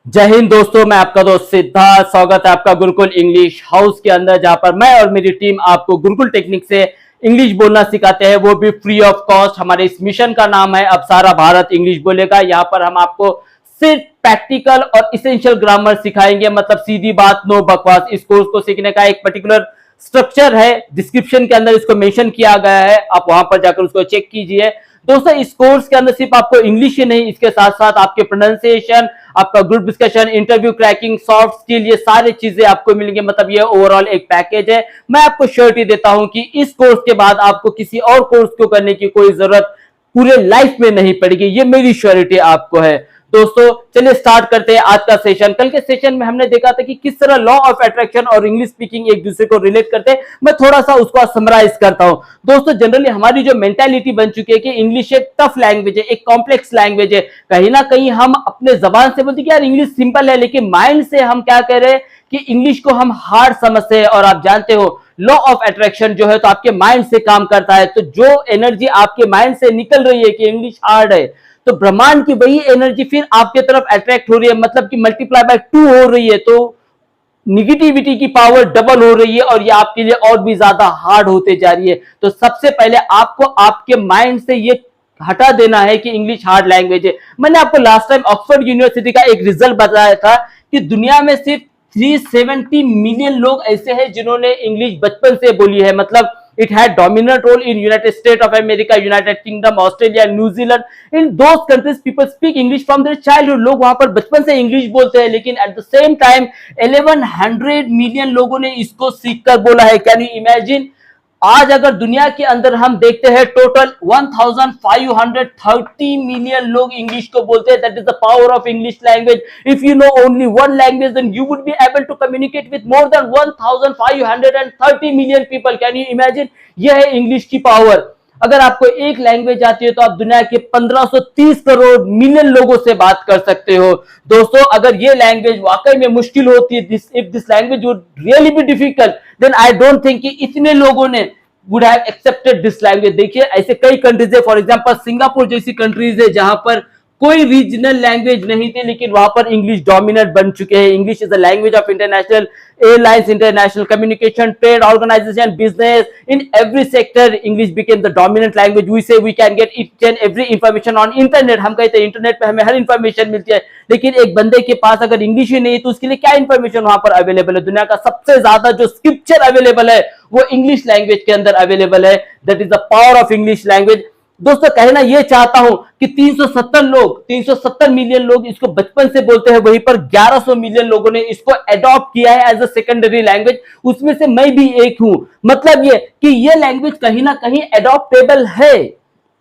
जय हिंद दोस्तों, मैं आपका दोस्त सिद्धार्थ। स्वागत है आपका गुरुकुल इंग्लिश हाउस के अंदर, जहां पर मैं और मेरी टीम आपको गुरुकुल टेक्निक से इंग्लिश बोलना सिखाते हैं, वो भी फ्री ऑफ कॉस्ट। हमारे इस मिशन का नाम है अब सारा भारत इंग्लिश बोलेगा। यहाँ पर हम आपको सिर्फ प्रैक्टिकल और इसेंशियल ग्रामर सिखाएंगे, मतलब सीधी बात, नो बकवास। इस कोर्स को सीखने का एक पर्टिकुलर स्ट्रक्चर है, डिस्क्रिप्शन के अंदर इसको मेंशन किया गया है, आप वहां पर जाकर उसको चेक कीजिए। दोस्तों, इस कोर्स के अंदर सिर्फ आपको इंग्लिश ही नहीं, इसके साथ साथ आपके प्रोनाउंसिएशन, आपका group discussion, interview cracking, soft skill, ये सारी चीजें आपको मिलेंगे। मतलब ये ओवरऑल एक पैकेज है। मैं आपको श्योरिटी देता हूं कि इस कोर्स के बाद आपको किसी और कोर्स को करने की कोई जरूरत पूरे लाइफ में नहीं पड़ेगी, ये मेरी श्योरिटी आपको है। दोस्तों, चलिए स्टार्ट करते हैं आज का सेशन। कल के सेशन में हमने देखा था कि किस तरह लॉ ऑफ अट्रैक्शन और इंग्लिश स्पीकिंग एक दूसरे को रिलेट करते हैं। मैं थोड़ा सा उसको समराइज करता हूं। दोस्तों, जनरली हमारी जो मेंटालिटी बन चुकी है कि इंग्लिश एक टफ लैंग्वेज है, एक कॉम्प्लेक्स लैंग्वेज है। कहीं ना कहीं हम अपने जबान से बोलते हैं कि यार इंग्लिश सिंपल है, लेकिन माइंड से हम क्या कह रहे हैं कि इंग्लिश को हम हार्ड समझते हैं। और आप जानते हो, लॉ ऑफ अट्रैक्शन जो है तो आपके माइंड से काम करता है। तो जो एनर्जी आपके माइंड से निकल रही है कि इंग्लिश हार्ड है, तो ब्रह्मांड की वही एनर्जी फिर आपके तरफ अट्रैक्ट हो रही है, मतलब कि मल्टीप्लाई बाय 2 हो रही है। तो निगेटिविटी की पावर डबल हो रही है और ये आपके लिए और भी ज्यादा हार्ड होते जा रही है। तो सबसे पहले आपको आपके माइंड से ये हटा देना है कि इंग्लिश हार्ड लैंग्वेज है। मैंने आपको लास्ट टाइम ऑक्सफोर्ड यूनिवर्सिटी का एक रिजल्ट बताया था कि दुनिया में सिर्फ 370 मिलियन लोग ऐसे हैं जिन्होंने इंग्लिश बचपन से बोली है। मतलब it had dominant role in United States of America, United Kingdom, Australia, New Zealand. In those countries people speak English from their childhood. लोग वहां पर बचपन से इंग्लिश बोलते हैं, लेकिन at the same time 1100 million लोगों ने इसको सीखकर बोला है। Can you imagine? आज अगर दुनिया के अंदर हम देखते हैं, टोटल 1530 मिलियन लोग इंग्लिश को बोलते हैं। That is the power of English language. If you know only one language, then you would be able to communicate with more than 1530 million people. Can you imagine? यह है English की power. अगर आपको एक language आती है तो आप दुनिया के 1530 करोड़ मिलियन लोगों से बात कर सकते हो। दोस्तों, अगर ये लैंग्वेज वाकई में मुश्किल होती है, if this language would really be difficult, then I don't think कि इतने लोगों ने would have accepted this language. देखिए, ऐसे कई कंट्रीज है, फॉर एग्जांपल सिंगापुर जैसी कंट्रीज है जहां पर कोई रीजनल लैंग्वेज नहीं थी, लेकिन वहां पर इंग्लिश डोमिनेंट बन चुके हैं। English is the language of international airlines, international communication, trade organisation, business. In every sector English became the dominant language. We say we can get each and every information on internet. हम कहते हैं internet पे हमें हर information मिलती है, लेकिन एक बंदे के पास अगर इंग्लिश ही नहीं तो उसके लिए क्या इंफॉर्मेशन वहां पर अवेलेबल है? दुनिया का सबसे ज्यादा जो स्क्रिप्चर अवेलेबल है वो इंग्लिश लैंग्वेज के अंदर अवेलेबल है। That is the power of English language. दोस्तों, कहना यह चाहता हूं कि 370 मिलियन लोग इसको बचपन से बोलते हैं, वहीं पर 1100 मिलियन लोगों ने इसको अडॉप्ट किया है एज अ सेकेंडरी लैंग्वेज। उसमें से मैं भी एक हूं। मतलब ये कि ये लैंग्वेज कहीं ना कहीं अडॉप्टेबल है,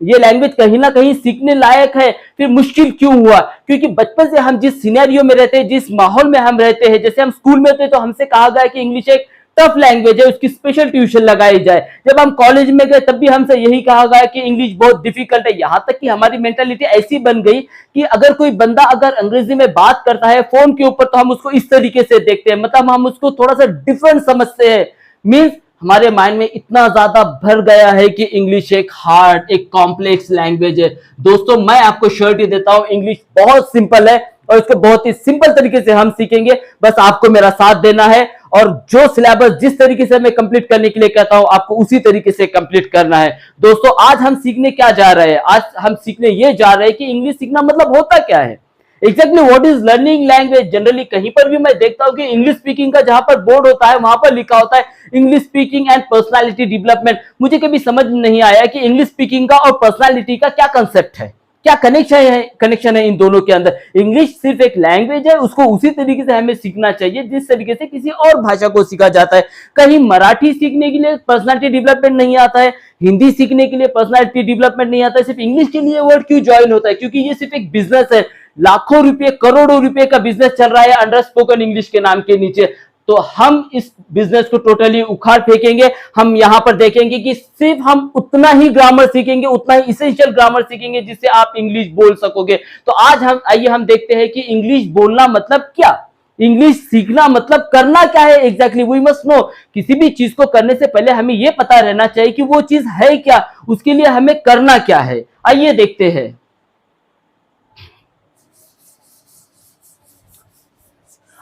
ये लैंग्वेज कहीं ना कहीं सीखने लायक है। फिर मुश्किल क्यों हुआ? क्योंकि बचपन से हम जिस सिनेरियो में रहते हैं, जिस माहौल में हम रहते हैं, जैसे हम स्कूल में थे तो हमसे कहा गया कि इंग्लिश एक टफ लैंग्वेज है, उसकी स्पेशल ट्यूशन लगाई जाए। जब हम कॉलेज में गए तब भी हमसे यही कहा गया कि इंग्लिश बहुत डिफिकल्ट है। यहां तक कि हमारी मेंटालिटी ऐसी बन गई कि अगर कोई बंदा अगर अंग्रेजी में बात करता है फोन के ऊपर, तो हम उसको इस तरीके से देखते हैं, मतलब हम उसको थोड़ा सा डिफरेंट समझते हैं। मीन्स हमारे माइंड में इतना ज्यादा भर गया है कि इंग्लिश एक हार्ड, एक कॉम्प्लेक्स लैंग्वेज है। दोस्तों, मैं आपको श्योरिटी देता हूं इंग्लिश बहुत सिंपल है और इसको बहुत ही सिंपल तरीके से हम सीखेंगे। बस आपको मेरा साथ देना है और जो सिलेबस जिस तरीके से मैं कंप्लीट करने के लिए कहता हूं, आपको उसी तरीके से कंप्लीट करना है। दोस्तों, आज हम सीखने क्या जा रहे हैं? आज हम सीखने ये जा रहे हैं कि इंग्लिश सीखना मतलब होता क्या है, exactly what is learning language. Generally कहीं पर भी मैं देखता हूं कि इंग्लिश स्पीकिंग का जहां पर बोर्ड होता है वहां पर लिखा होता है English speaking and personality development. मुझे कभी समझ नहीं आया कि इंग्लिश स्पीकिंग का और पर्सनालिटी का क्या कंसेप्ट है, क्या कनेक्शन है इन दोनों के अंदर। इंग्लिश सिर्फ एक लैंग्वेज है, उसको उसी तरीके से हमें सीखना चाहिए जिस तरीके से किसी और भाषा को सीखा जाता है। कहीं मराठी सीखने के लिए पर्सनालिटी डेवलपमेंट नहीं आता है, हिंदी सीखने के लिए पर्सनालिटी डेवलपमेंट नहीं आता है, सिर्फ इंग्लिश के लिए वर्ड क्यों ज्वाइन होता है? क्योंकि ये सिर्फ एक बिजनेस है। लाखों रुपए, करोड़ों रुपए का बिजनेस चल रहा है अंडर स्पोकन इंग्लिश के नाम के नीचे। तो हम इस बिजनेस को टोटली उखाड़ फेंकेंगे। हम यहां पर देखेंगे कि सिर्फ हम उतना ही ग्रामर सीखेंगे, उतना ही इसेंशियल ग्रामर सीखेंगे जिससे आप इंग्लिश बोल सकोगे। तो आज हम देखते हैं कि इंग्लिश बोलना मतलब क्या, इंग्लिश सीखना मतलब करना क्या है एग्जैक्टली। वी मस्ट नो, किसी भी चीज को करने से पहले हमें यह पता रहना चाहिए कि वो चीज है क्या, उसके लिए हमें करना क्या है। आइए देखते हैं।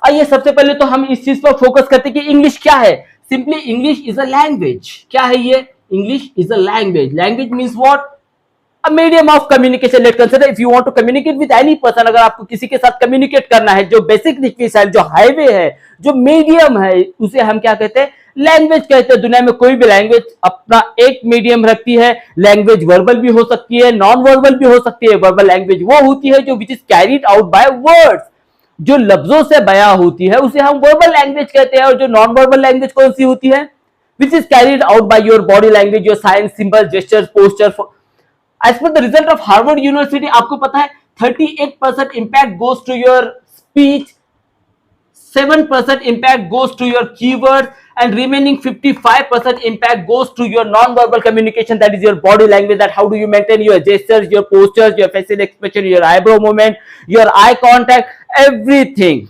आइए सबसे पहले तो हम इस चीज पर फोकस करते हैं कि इंग्लिश क्या है। Simply English is a language. क्या है ये? English is a language. Language means what? A medium of communication. Let consider if you want to communicate with any person, अगर आपको किसी के साथ कम्युनिकेट करना है, जो बेसिक रिक्वेस्ट है, जो हाईवे है, जो मीडियम है, उसे हम क्या कहते हैं? लैंग्वेज कहते हैं। दुनिया में कोई भी लैंग्वेज अपना एक मीडियम रखती है। लैंग्वेज वर्बल भी हो सकती है, नॉन वर्बल भी हो सकती है। वर्बल लैंग्वेज वो होती है जो विच is carried out by words, जो लफ्जों से बयां होती है, उसे हम वर्बल लैंग्वेज कहते हैं। और जो नॉन वर्बल लैंग्वेज कौन सी होती है? Which is carried out by your body language, your signs, symbol, gesture, posture. As per the result of Harvard University, आपको पता है 38% impact goes to your speech, 7% impact goes to your keywords, and remaining 55% impact goes to your non-verbal communication, that is your body language, that how do you maintain your gestures, your postures, your facial expression, your eyebrow movement, your eye contact, everything.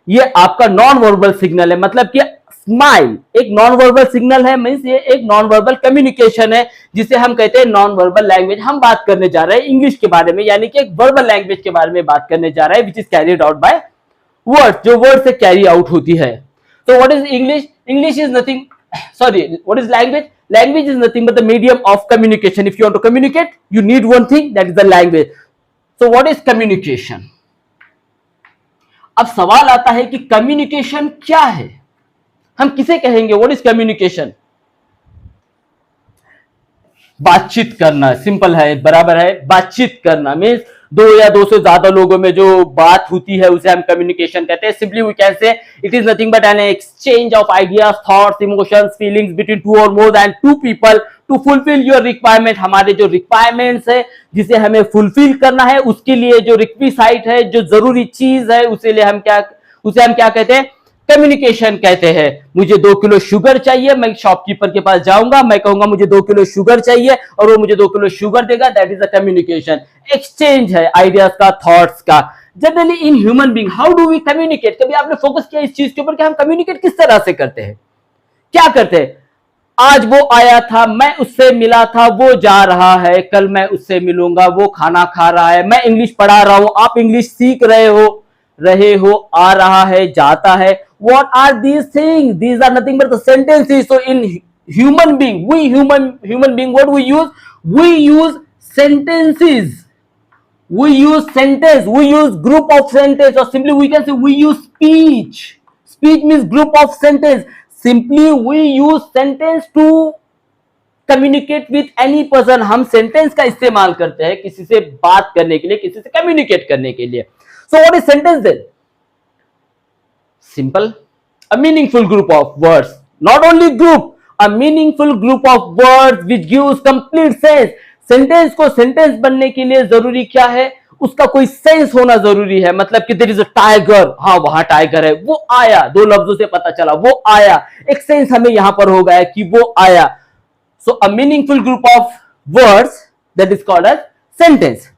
ये आपका non verbal signal है। मतलब कि smile एक non verbal signal है, means ये एक non verbal communication है, जिसे हम कहते हैं नॉन वर्बल लैंग्वेज। हम बात करने जा रहे हैं इंग्लिश के बारे में, यानी कि एक वर्बल लैंग्वेज के बारे में बात करने जा रहे हैं, which is carried out by word, जो वर्ड से कैरी आउट होती है। तो what is English? English is nothing, sorry, what is language? Language is nothing but the medium of communication. If you want to communicate, you need one thing, that is the language. So what is communication? अब सवाल आता है कि communication क्या है, हम किसे कहेंगे? What is communication? बातचीत करना, सिंपल है, बराबर है। बातचीत करना मीन्स दो या दो से ज्यादा लोगों में जो बात होती है उसे हम कम्युनिकेशन कहते हैं। Simply we can say it is nothing but an exchange of ideas, thoughts, emotions, feelings between two और more than two people to fulfil your requirement. हमारे जो रिक्वायरमेंट्स है, जिसे हमें फुलफिल करना है, उसके लिए जो रिक्विसाइट है, जो जरूरी चीज है, उसे हम क्या कहते हैं? कम्युनिकेशन कहते हैं। मुझे 2 किलो शुगर चाहिए, मैं शॉपकीपर के पास जाऊंगा, मैं कहूंगा मुझे 2 किलो शुगर चाहिए, और वो मुझे 2 किलो शुगर देगा। That is a communication. Exchange है आइडियाज का, थॉट्स का। Generally in human being how do we communicate? कभी आपने फोकस किया इस चीज के ऊपर कि हम कम्युनिकेट किस तरह से करते हैं? क्या करते हैं? आज वो आया था, मैं उससे मिला था, वो जा रहा है, कल मैं उससे मिलूंगा, वो खाना खा रहा है, मैं इंग्लिश पढ़ा रहा हूं, आप इंग्लिश सीख रहे हो, आ रहा है, जाता है। What are these things? These are nothing but the sentences. So in human being, human being, what we use? We use sentences. We use sentence. We use group of sentence, or simply we can say we use speech. Speech means group of sentence. Simply we use sentence to communicate with any person. हम sentence का इस्तेमाल करते हैं किसी से बात करने के लिए, किसी से communicate करने के लिए। So what is sentence then? Simple. A meaningful group of words. Not only group, a meaningful group of words which gives complete sense. Sentence को sentence बनने के लिए जरूरी क्या है? उसका कोई सेंस होना जरूरी है। मतलब कि there is a tiger, हाँ वहां टाइगर है, वो आया, 2 लफ्जों से पता चला वो आया, एक सेंस हमें यहां पर हो गया कि वो आया। So a meaningful group of words, that is called as sentence.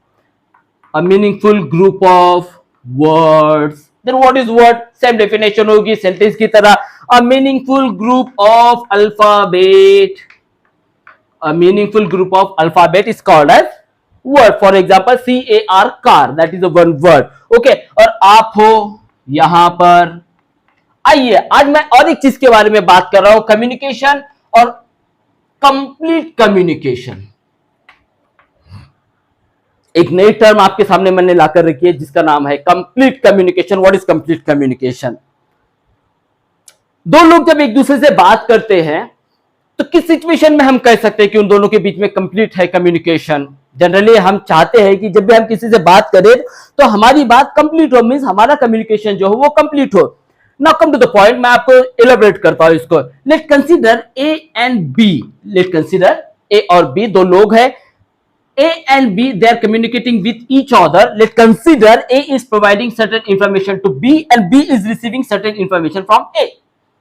A meaningful group of words. Then what is word? Same definition होगी sentence की तरह। A meaningful group of alphabet. A meaningful group of alphabet is called as word. For example, CAR, car, that is a one word. Okay, और आप हो यहां पर। आइए आज मैं और एक चीज के बारे में बात कर रहा हूं, कम्युनिकेशन और कंप्लीट कम्युनिकेशन। एक नई टर्म आपके सामने मैंने लाकर रखी है जिसका नाम है complete communication. What is complete communication? दो लोग जब एक दूसरे से बात करते हैं तो किस सिचुएशन में हम कह सकते हैं कि उन दोनों के बीच में कंप्लीट है कम्युनिकेशन? जनरली हम चाहते हैं कि जब भी हम किसी से बात करें तो हमारी बात कंप्लीट हो, मींस हमारा कम्युनिकेशन जो हो वो कंप्लीट हो। Now come to the point, मैं आपको इलेबोरेट करता हूं इसको। Let consider A and B. Let consider A और बी दो लोग हैं। A and B, they are communicating with each other. Let's consider A is providing certain information to B and B is receiving certain information from A.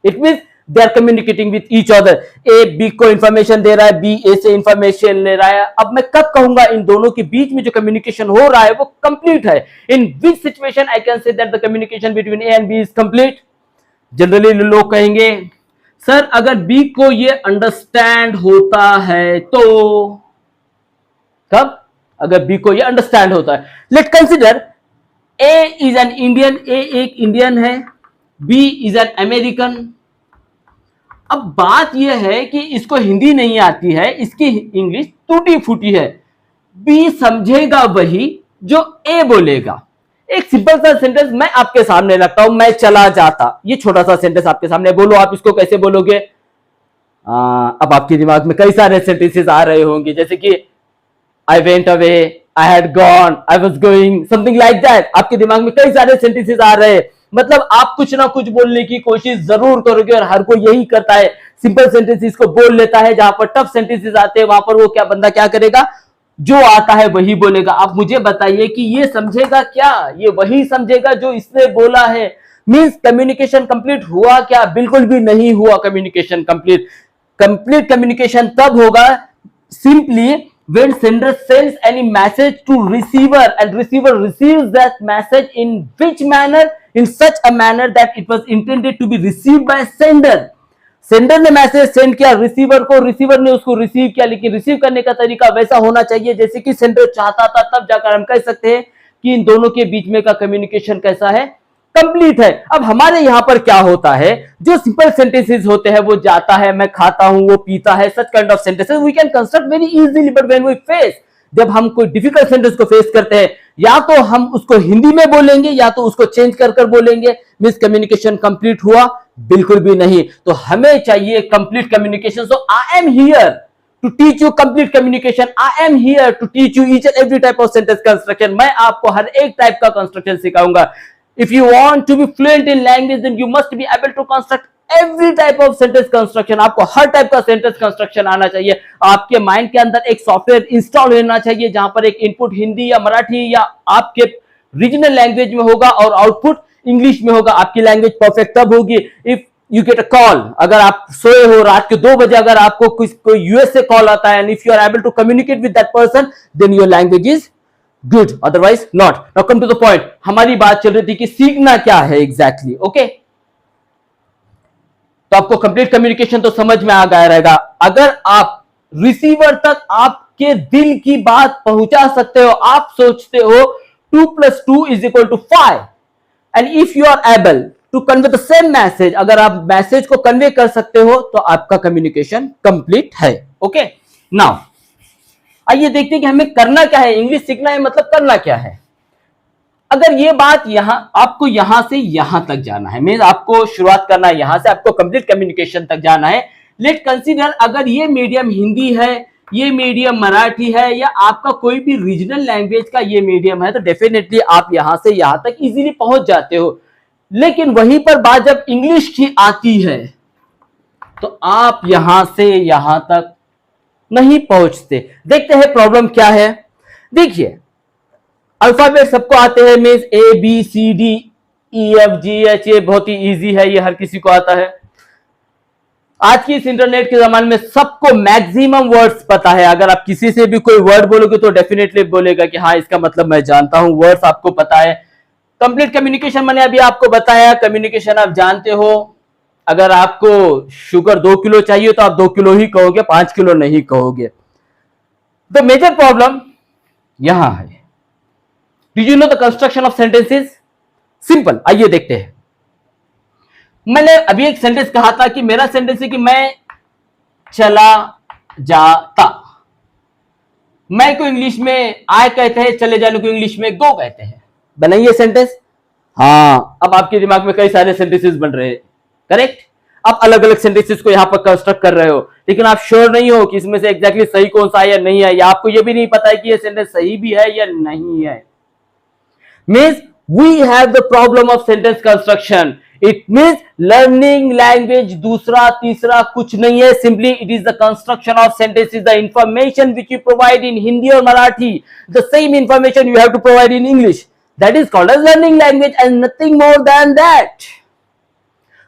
It means they are communicating with each other. A B को information दे रहा है, B A से information ले रहा है। अब मैं कब कहूंगा इन दोनों के बीच में जो communication हो रहा है वो complete है? In which situation I can say that the communication between A and B is complete? Generally लोग कहेंगे सर अगर B को ये understand होता है तो। कब? अगर बी को ये अंडरस्टैंड होता है। Let consider A is an Indian, A एक इंडियन है, बी इज एन अमेरिकन। अब बात यह है कि इसको हिंदी नहीं आती है, इसकी इंग्लिश टूटी फूटी है, बी समझेगा वही जो ए बोलेगा। एक सिंपल सा सेंटेंस मैं आपके सामने रखता हूं, मैं चला जाता, ये छोटा सा सेंटेंस आपके सामने, बोलो आप इसको कैसे बोलोगे। अब आपके दिमाग में कई सारे सेंटेंसेस आ रहे होंगे, जैसे कि I went away, I had gone, I was going, something like that. आपके दिमाग में कई सारे सेंटेंसेस आ रहे हैं, मतलब आप कुछ ना कुछ बोलने की कोशिश जरूर करोगे, और हर कोई यही करता है, सिंपल सेंटेंसेस को बोल लेता है। जहां पर टफ सेंटेंसेस आते हैं वहां पर वो क्या बंदा क्या करेगा, जो आता है वही बोलेगा। आप मुझे बताइए कि ये समझेगा क्या, ये वही समझेगा जो इसने बोला है। मींस कम्युनिकेशन कंप्लीट हुआ क्या? बिल्कुल भी नहीं हुआ कम्युनिकेशन कंप्लीट। कंप्लीट कम्युनिकेशन तब होगा simply when sender sends any message to receiver and receiver receives that message in which manner, in such a manner that it was intended to be received by sender. Sender ने message send किया receiver को, receiver ने उसको receive किया, लेकिन receive करने का तरीका वैसा होना चाहिए जैसे कि सेंडर चाहता था, तब जाकर हम कह सकते हैं कि इन दोनों के बीच में का कम्युनिकेशन कैसा है, कंप्लीट है। अब हमारे यहां पर क्या होता है, जो सिंपल सेंटेंसेस होते हैं, वो जाता है, मैं खाता हूं, वो पीता है, such kind of sentences we can construct very easily. But when we face, जब हम कोई डिफिकल्ट सेंटेंस को फेस करते हैं, या तो हम उसको हिंदी में बोलेंगे या तो उसको चेंज कर कर बोलेंगे। मिस कम्युनिकेशन कंप्लीट हुआ? बिल्कुल भी नहीं। तो हमें चाहिए complete communication. So I am here to teach you complete communication. I am here to teach you each and every type of sentence construction. मैं आपको हर एक टाइप का कंस्ट्रक्शन सिखाऊंगा। If you want to be fluent in language, then you must be able to construct every type of sentence construction. आपको हर type का sentence construction आना चाहिए। आपके माइंड के अंदर एक सॉफ्टवेयर इंस्टॉल होना चाहिए जहां पर एक इनपुट हिंदी या मराठी या आपके रीजनल लैंग्वेज में होगा और आउटपुट इंग्लिश में होगा। आपकी लैंग्वेज परफेक्ट तब होगी if you get a call. अगर आप सोए हो रात के 2 बजे, अगर आपको कोई यूएस से कॉल आता है, and if you are able to communicate with that person, then your language is good, otherwise not. Now come to the point. हमारी बात चल रही थी कि सीखना क्या है एग्जैक्टली, ओके। तो आपको कंप्लीट कम्युनिकेशन तो समझ में आ गया रहेगा। अगर आप रिसीवर तक आपके दिल की बात पहुंचा सकते हो, आप सोचते हो 2 + 2 = 5, and if you are able to convey the same message, अगर आप मैसेज को कन्वे कर सकते हो तो आपका कम्युनिकेशन कंप्लीट है, ओके। नाउ आइए देखते हैं कि हमें करना क्या है। इंग्लिश सीखना है मतलब करना क्या है। अगर ये बात यहां आपको यहां से यहां तक जाना है, मींस आपको शुरुआत करना है यहां से, आपको कंप्लीट कम्युनिकेशन तक जाना है। लेट कंसीडर अगर ये मीडियम हिंदी है, ये मीडियम मराठी है, या आपका कोई भी रीजनल लैंग्वेज का ये मीडियम है, तो डेफिनेटली आप यहां से यहां तक इजीली पहुंच जाते हो। लेकिन वहीं पर बात जब इंग्लिश की आती है तो आप यहां से यहां तक नहीं पहुंचते। देखते हैं प्रॉब्लम क्या है। देखिए अल्फाबेट सबको आते हैं, मींस ABCDEFGH, ये बहुत ही इजी है, ये हर किसी को आता है। आज की इस इंटरनेट के जमाने में सबको मैक्सिमम वर्ड्स पता है। अगर आप किसी से भी कोई वर्ड बोलोगे तो डेफिनेटली बोलेगा कि हाँ इसका मतलब मैं जानता हूं, वर्ड्स आपको पता है। कंप्लीट कम्युनिकेशन मैंने अभी आपको बताया, कम्युनिकेशन आप जानते हो। अगर आपको शुगर 2 किलो चाहिए तो आप 2 किलो ही कहोगे, 5 किलो नहीं कहोगे। द मेजर प्रॉब्लम यहां है। Did you know the construction of sentences? Simple, आइए देखते हैं। मैंने अभी एक सेंटेंस कहा था कि मेरा सेंटेंस है कि मैं चला जाता। मैं को इंग्लिश में आए कहते हैं, चले जाने को इंग्लिश में गो कहते हैं। बनाइए सेंटेंस। हाँ, अब आपके दिमाग में कई सारे सेंटेंसेस बन रहे हैं, करेक्ट। आप अलग अलग सेंटेंसेस को यहां पर कंस्ट्रक्ट कर रहे हो, लेकिन आप श्योर नहीं हो कि इसमें से एग्जैक्टली सही कौन सा है या नहीं है, या आपको यह भी नहीं पता है कि यह सेंटेंस सही भी है या नहीं है। Means we have the problem of sentence construction. It means learning language दूसरा तीसरा कुछ नहीं है, simply it is the construction of sentences, the information which you provide in Hindi or Marathi, the same information you have to provide in English. That is called as learning language and nothing more than that.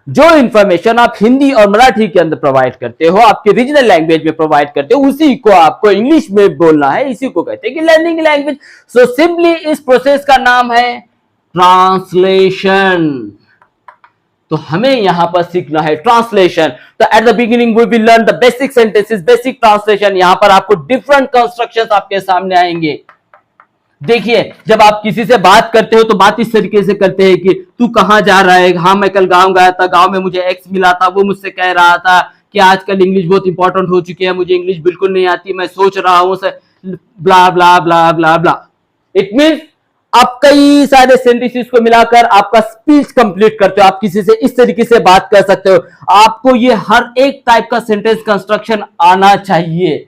जो information आप हिंदी और मराठी के अंदर provide करते हो, आपके regional language में provide करते हो, उसी को आपको इंग्लिश में बोलना है, इसी को कहते हैं कि लर्निंग लैंग्वेज। सो सिंपली इस प्रोसेस का नाम है ट्रांसलेशन। तो हमें यहां पर सीखना है ट्रांसलेशन। तो at the beginning we will learn the basic sentences, basic translation. यहां पर आपको डिफरेंट कंस्ट्रक्शंस आपके सामने आएंगे। देखिए, जब आप किसी से बात करते हो तो बात इस तरीके से करते हैं कि तू कहाँ जा रहा है, हाँ मैं कल गांव गया था, गांव में मुझे एक्स मिला था, वो मुझसे कह रहा था कि आजकल इंग्लिश बहुत इंपॉर्टेंट हो चुकी है, मुझे इंग्लिश बिल्कुल नहीं आती, मैं सोच रहा हूं से ब्ला ब्ला ब्ला ब्ला ब्ला। इट मीन्स आप कई सारे सेंटेंसेस को मिलाकर आपका स्पीच कंप्लीट करते हो, आप किसी से इस तरीके से बात कर सकते हो। आपको ये हर एक टाइप का सेंटेंस कंस्ट्रक्शन आना चाहिए।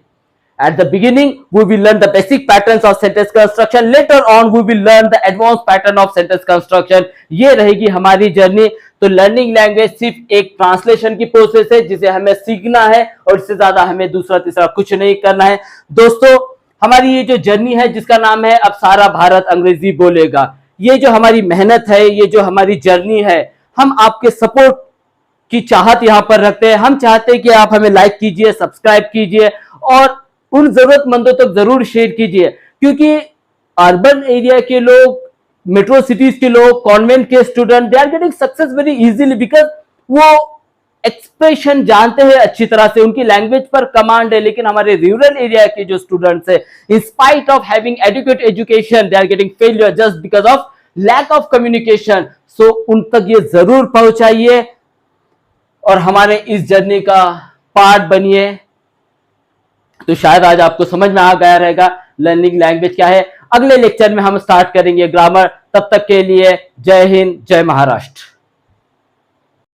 At the beginning, we will learn the basic patterns of sentence construction. Later on, we will learn the advanced pattern of sentence construction. ये रहेगी हमारी जर्नी। तो लर्निंग लैंग्वेज सिर्फ एक ट्रांसलेशन की प्रोसेस है जिसे हमें सीखना है और इससे ज्यादा हमें दूसरा तीसरा कुछ नहीं करना है। दोस्तों, हमारी ये जो जर्नी है जिसका नाम है अब सारा भारत अंग्रेजी बोलेगा, ये जो हमारी मेहनत है, ये जो हमारी जर्नी है, हम आपके सपोर्ट की चाहत यहां पर रखते हैं। हम चाहते हैं कि आप हमें लाइक कीजिए, सब्सक्राइब कीजिए और उन जरूरतमंदों तक जरूर शेयर कीजिए, क्योंकि अर्बन एरिया के लोग, मेट्रो सिटीज के लोग, कॉन्वेंट के student, they are getting success very easily because वो एक्सप्रेशन जानते हैं अच्छी तरह से, उनकी लैंग्वेज पर कमांड है। लेकिन हमारे रूरल एरिया के जो स्टूडेंट्स है, in spite of having educate education, they are getting failure just because of lack of communication. So उन तक ये जरूर पहुंचाइए और हमारे इस जर्नी का पार्ट बनिए। तो शायद आज आपको समझ में आ गया रहेगा लर्निंग लैंग्वेज क्या है। अगले लेक्चर में हम स्टार्ट करेंगे ग्रामर। तब तक के लिए जय हिंद, जय महाराष्ट्र।